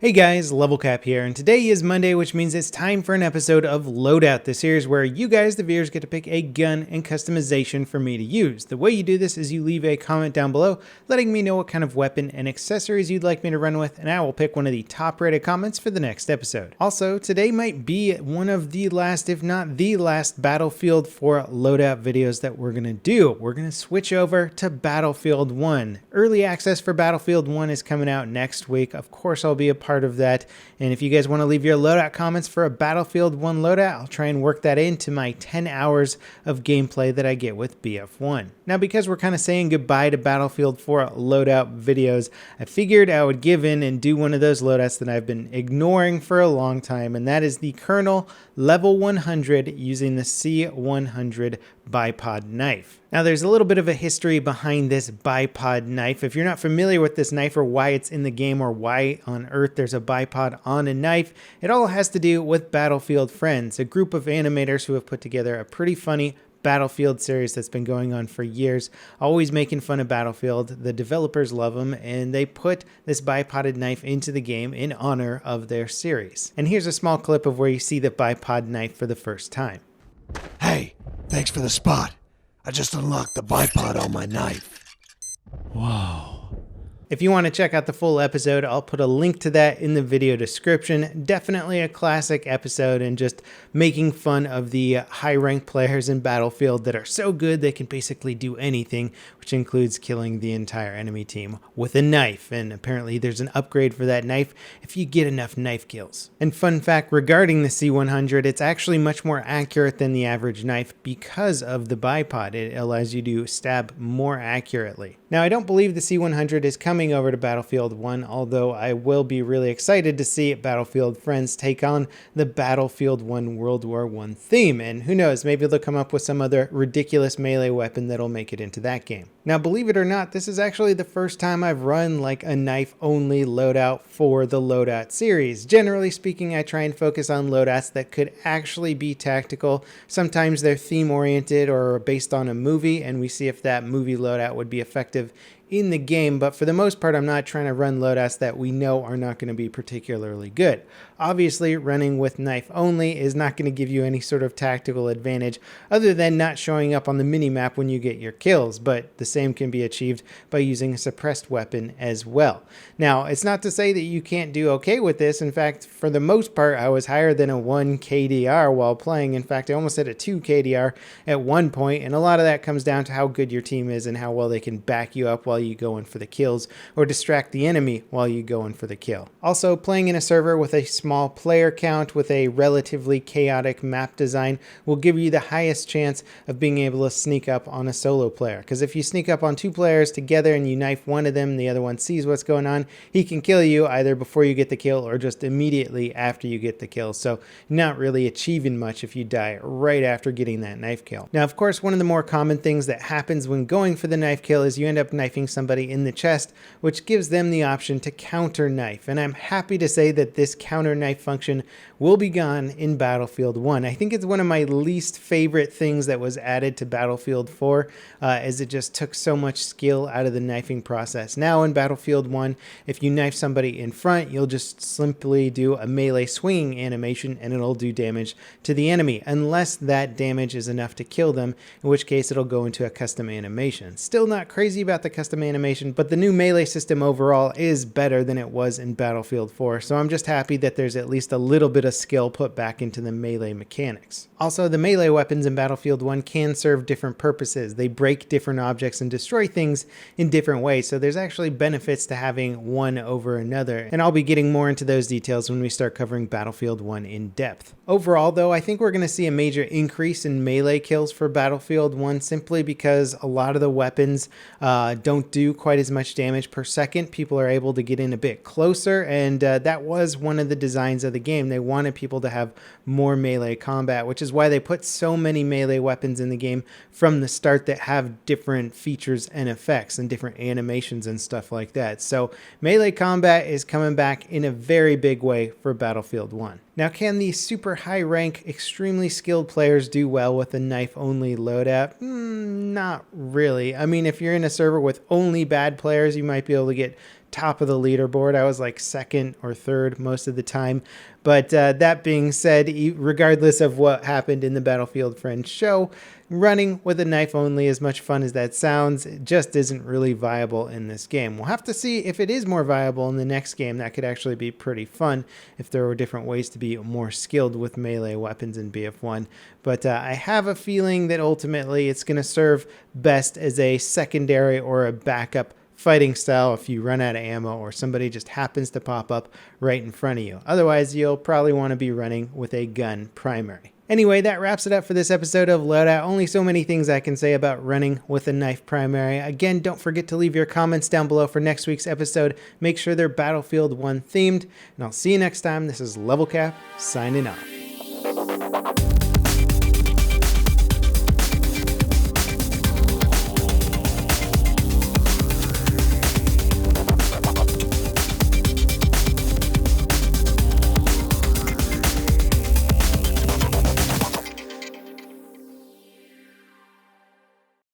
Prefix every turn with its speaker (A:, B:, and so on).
A: Hey guys, Level Cap here, and today is Monday, which means it's time for an episode of Loadout, the series where you guys, the viewers, get to pick a gun and customization for me to use. The way you do this is you leave a comment down below, letting me know what kind of weapon and accessories you'd like me to run with, and I will pick one of the top rated comments for the next episode. Also, today might be one of the last, if not the last, Battlefield 4 Loadout videos that we're going to do. We're going to switch over to Battlefield 1. Early access for Battlefield 1 is coming out next week. Of course, I'll be a part of that, and if you guys want to leave your loadout comments for a Battlefield 1 loadout, I'll try and work that into my 10 hours of gameplay that I get with BF1. Now, because we're kind of saying goodbye to Battlefield 4 loadout videos, I figured I would give in and do one of those loadouts that I've been ignoring for a long time, and that is the Colonel Level 100 using the C100 Bipod knife. Now, there's a little bit of a history behind this bipod knife. If you're not familiar with this knife or why it's in the game or why on earth there's a bipod on a knife, it all has to do with Battlefield Friends, a group of animators who have put together a pretty funny Battlefield series that's been going on for years, always making fun of Battlefield. The developers love them, and they put this bipoded knife into the game in honor of their series. And here's a small clip of where you see the bipod knife for the first time.
B: Hey, thanks for the spot. I just unlocked the bipod on my knife.
C: Whoa.
A: If you want to check out the full episode, I'll put a link to that in the video description. Definitely a classic episode and just making fun of the high-ranked players in Battlefield that are so good they can basically do anything, which includes killing the entire enemy team with a knife. And apparently there's an upgrade for that knife if you get enough knife kills. And fun fact regarding the C100, it's actually much more accurate than the average knife because of the bipod. It allows you to stab more accurately. Now, I don't believe the C100 is coming over to Battlefield 1, although I will be really excited to see Battlefield Friends take on the Battlefield 1 World War I theme, and who knows, maybe they'll come up with some other ridiculous melee weapon that'll make it into that game. Now, believe it or not, this is actually the first time I've run like a knife-only loadout for the Loadout series. Generally speaking, I try and focus on loadouts that could actually be tactical. Sometimes they're theme-oriented or based on a movie, and we see if that movie loadout would be effective in the game, but for the most part, I'm not trying to run loadouts that we know are not going to be particularly good. Obviously, running with knife only is not going to give you any sort of tactical advantage other than not showing up on the minimap when you get your kills, but the same can be achieved by using a suppressed weapon as well. Now, it's not to say that you can't do okay with this. In fact, for the most part, I was higher than a 1 KDR while playing. In fact, I almost hit a 2 KDR at one point, and a lot of that comes down to how good your team is and how well they can back you up while you go in for the kills or distract the enemy while you go in for the kill. Also, playing in a server with a small player count with a relatively chaotic map design will give you the highest chance of being able to sneak up on a solo player, because if you sneak up on two players together and you knife one of them and the other one sees what's going on, he can kill you either before you get the kill or just immediately after you get the kill. So not really achieving much if you die right after getting that knife kill. Now, of course, one of the more common things that happens when going for the knife kill is you end up knifing somebody in the chest, which gives them the option to counter knife. And I'm happy to say that this counter knife function will be gone in Battlefield 1. I think it's one of my least favorite things that was added to Battlefield 4, as it just took so much skill out of the knifing process. Now in Battlefield 1, if you knife somebody in front, you'll just simply do a melee swinging animation and it'll do damage to the enemy, unless that damage is enough to kill them, in which case it'll go into a custom animation. Still not crazy about the custom animation, but the new melee system overall is better than it was in Battlefield 4, so I'm just happy that there's at least a little bit of skill put back into the melee mechanics. Also, the melee weapons in Battlefield 1 can serve different purposes. They break different objects and destroy things in different ways, so there's actually benefits to having one over another, and I'll be getting more into those details when we start covering Battlefield 1 in depth. Overall, though, I think we're going to see a major increase in melee kills for Battlefield 1 simply because a lot of the weapons don't do quite as much damage per second. People are able to get in a bit closer, and that was one of the designs of the game. They wanted people to have more melee combat, which is why they put so many melee weapons in the game from the start that have different features and effects and different animations and stuff like that. So melee combat is coming back in a very big way for Battlefield 1. Now, can these super high rank, extremely skilled players do well with a knife only loadout? Not really. I mean, if you're in a server with only bad players, you might be able to get top of the leaderboard. I was like second or third most of the time. But that being said, regardless of what happened in the Battlefield Friends show, running with a knife only, as much fun as that sounds, just isn't really viable in this game. We'll have to see if it is more viable in the next game. That could actually be pretty fun if there were different ways to be more skilled with melee weapons in BF1. But I have a feeling that ultimately it's going to serve best as a secondary or a backup fighting style if you run out of ammo or somebody just happens to pop up right in front of you. Otherwise, you'll probably want to be running with a gun primary. Anyway, that wraps it up for this episode of Loadout. Only so many things I can say about running with a knife primary. Again, don't forget to leave your comments down below for next week's episode. Make sure they're Battlefield 1 themed, and I'll see you next time. This is Level Cap, signing off.